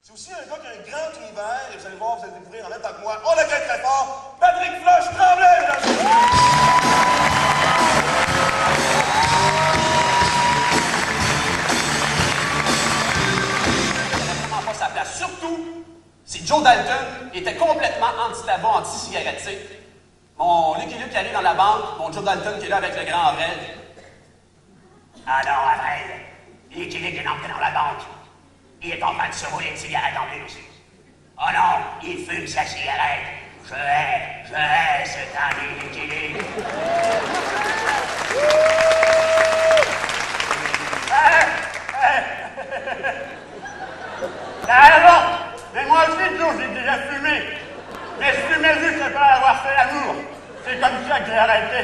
C'est aussi un gars qui a un grand univers, et vous allez voir, vous allez découvrir en même temps que moi. On l'accueille très fort, Patrick Floche-Tremblay, mesdames et messieurs. Pas sa place. Surtout, si Joe Dalton était complètement anti-tabac, anti-cigarette, tu sais. Mon Lucky Luke qui arrive dans la banque, mon Joe Dalton qui est là avec le grand Avril. Ah non, Avril, Lucky Luke est entré dans la banque. Il est en train de se rouler une cigarette en plus. Oh non, il fume sa cigarette. Je hais cet ami Lucky Luke. Ah non, mais moi aussi, Joe, j'ai déjà fumé. Mais je fumais juste après avoir fait l'amour. C'est comme ça que j'ai arrêté.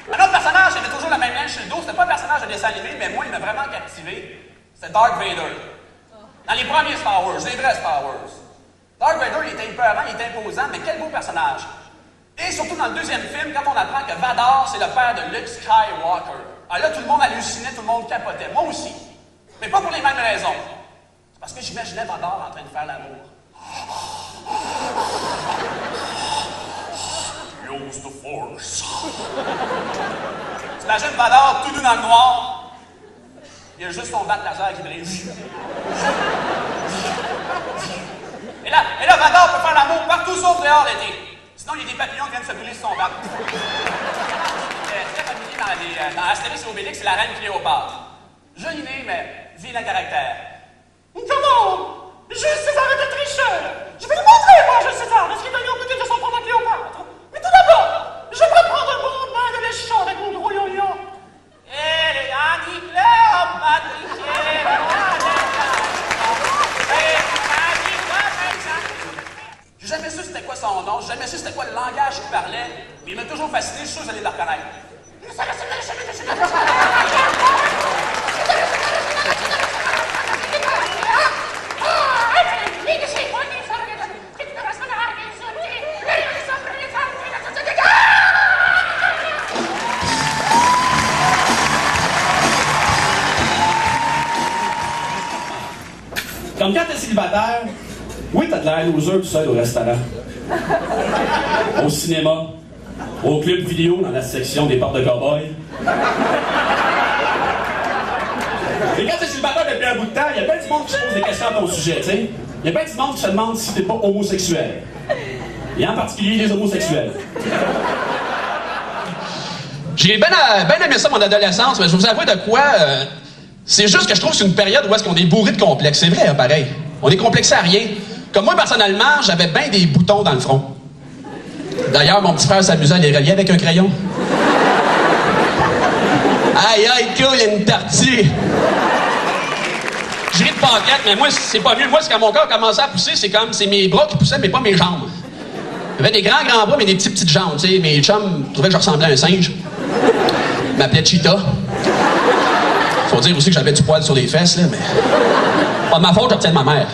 Un autre personnage qui avait toujours la même linge sur le dos, c'était pas un personnage de dessin animé, mais moi, il m'a vraiment captivé. C'était Darth Vader. Dans les premiers Star Wars, les vrais Star Wars. Darth Vader, il était épeurant, il était imposant, mais quel beau personnage. Et surtout dans le deuxième film, quand on apprend que Vador, c'est le père de Luke Skywalker. Alors là, tout le monde hallucinait, tout le monde capotait. Moi aussi. Mais pas pour les mêmes raisons. C'est parce que j'imaginais Vador en train de faire l'amour. Use the force. T'imagines Vador tout nu dans le noir. Il y a juste son bat laser qui brille. Et là, Vador peut faire l'amour partout sauf dehors l'été. Sinon, il y a des papillons qui viennent se brûler sur son bat. Très familier dans Astérix et Obélix, c'est la reine Cléopâtre. Jolie nez, mais vilain caractère. Comment? Jules César est un tricheur. Je vais le montrer, moi, Jules César, parce qu'il va lui en coûter de s'en prendre à Cléopâtre. Mais tout d'abord, j'aimerais prendre un bon bain de lait chaud avec mon gros yo-yo. Et Anti-Cléopâtre, j'ai jamais su c'était quoi son nom, j'ai jamais su c'était quoi le langage qu'il parlait, mais il m'a toujours fasciné, je suis sûr que vous allez le reconnaître. Comme quand t'es célibataire, oui, t'as de l'air loser tout seul au restaurant, au cinéma, au club vidéo dans la section des portes de cow-boy. Et quand t'es célibataire depuis un bout de temps, il y a plein de monde qui se pose des questions à ton sujet, tu sais. Il y a plein de monde qui se demande si t'es pas homosexuel. Et en particulier les homosexuels. J'ai bien aimé ça mon adolescence, mais je vais vous avouer de quoi. C'est juste que je trouve que c'est une période où est-ce qu'on est bourré de complexes. C'est vrai, hein, pareil. On est complexé à rien. Comme moi, personnellement, j'avais bien des boutons dans le front. D'ailleurs, mon petit frère s'amusait à les relier avec un crayon. Aïe, aïe, cool, il y a une tartue. Je ris de paquette, mais moi, c'est pas mieux. Moi, c'est quand mon corps commençait à pousser, c'est mes bras qui poussaient, mais pas mes jambes. J'avais des grands bras, mais des petites jambes, tu sais. Mes chums trouvaient que je ressemblais à un singe. Ils m'appelaient Cheetah. Faut dire aussi que j'avais du poil sur les fesses, là, mais... Pas de ma faute, j'obtiens de ma mère.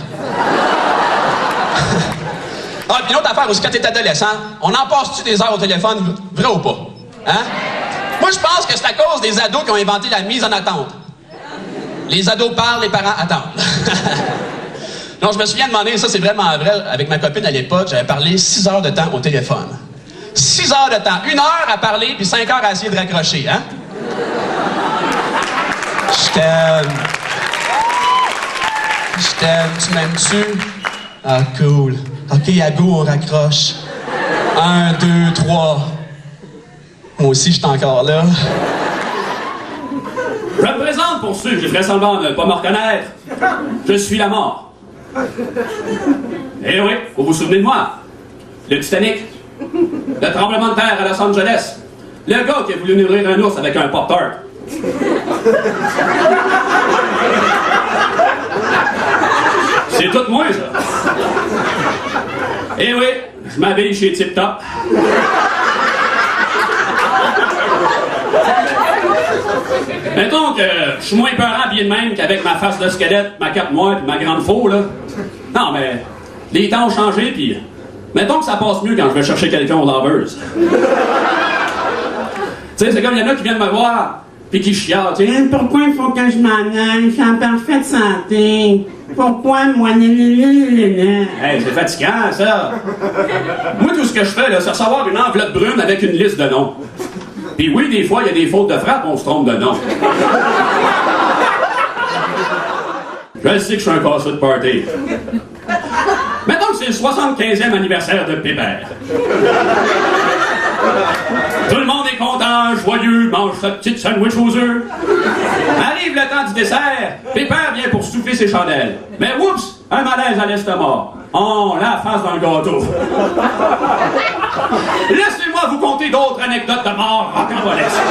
Ah, puis une autre affaire aussi, quand t'es adolescent, on en passe-tu des heures au téléphone, vrai ou pas? Hein? Moi, je pense que c'est à cause des ados qui ont inventé la mise en attente. Les ados parlent, les parents attendent. Non, je me souviens de demander, ça c'est vraiment vrai, avec ma copine à l'époque, j'avais parlé 6 heures de temps au téléphone. 6 heures de temps. 1 heure à parler, puis 5 heures à essayer de raccrocher, hein? Je t'aime. Je t'aime. Tu m'aimes-tu? Ah, cool. OK, à go, on raccroche. 1, 2, 3. Moi aussi, je suis encore là. Je me présente pour ceux qui feraient semblant de ne pas me reconnaître. Je suis la mort. Eh oui, vous vous souvenez de moi? Le Titanic. Le tremblement de terre à Los Angeles. Le gars qui a voulu nourrir un ours avec un Pop-Tart. C'est tout moi, ça. Eh oui, je m'habille chez Tip Top. Mettons que je suis moins peurant habillé de même qu'avec ma face de squelette, ma cape noire et ma grande faux, là. Non, mais les temps ont changé, puis mettons que ça passe mieux quand je vais chercher quelqu'un aux laveuses. Tu sais, c'est comme il y en a qui viennent me voir, puis qui chiale, tu sais, pourquoi il faut que je m'en aille? Je suis en parfaite santé. Pourquoi moi? Hey, c'est fatigant, ça. Moi, tout ce que je fais, là, c'est recevoir une enveloppe brune avec une liste de noms. Puis oui, des fois, il y a des fautes de frappe, on se trompe de nom. Je sais que je suis un casseux de party. Mettons que c'est le 75e anniversaire de Pépère. Tout le monde est content, joyeux, mange sa petite sandwich aux œufs. Arrive le temps du dessert, Pépère vient pour souffler ses chandelles. Mais oups, un malaise à l'estomac. Oh, la face dans le gâteau. Laissez-moi vous conter d'autres anecdotes de mort rocambolesques.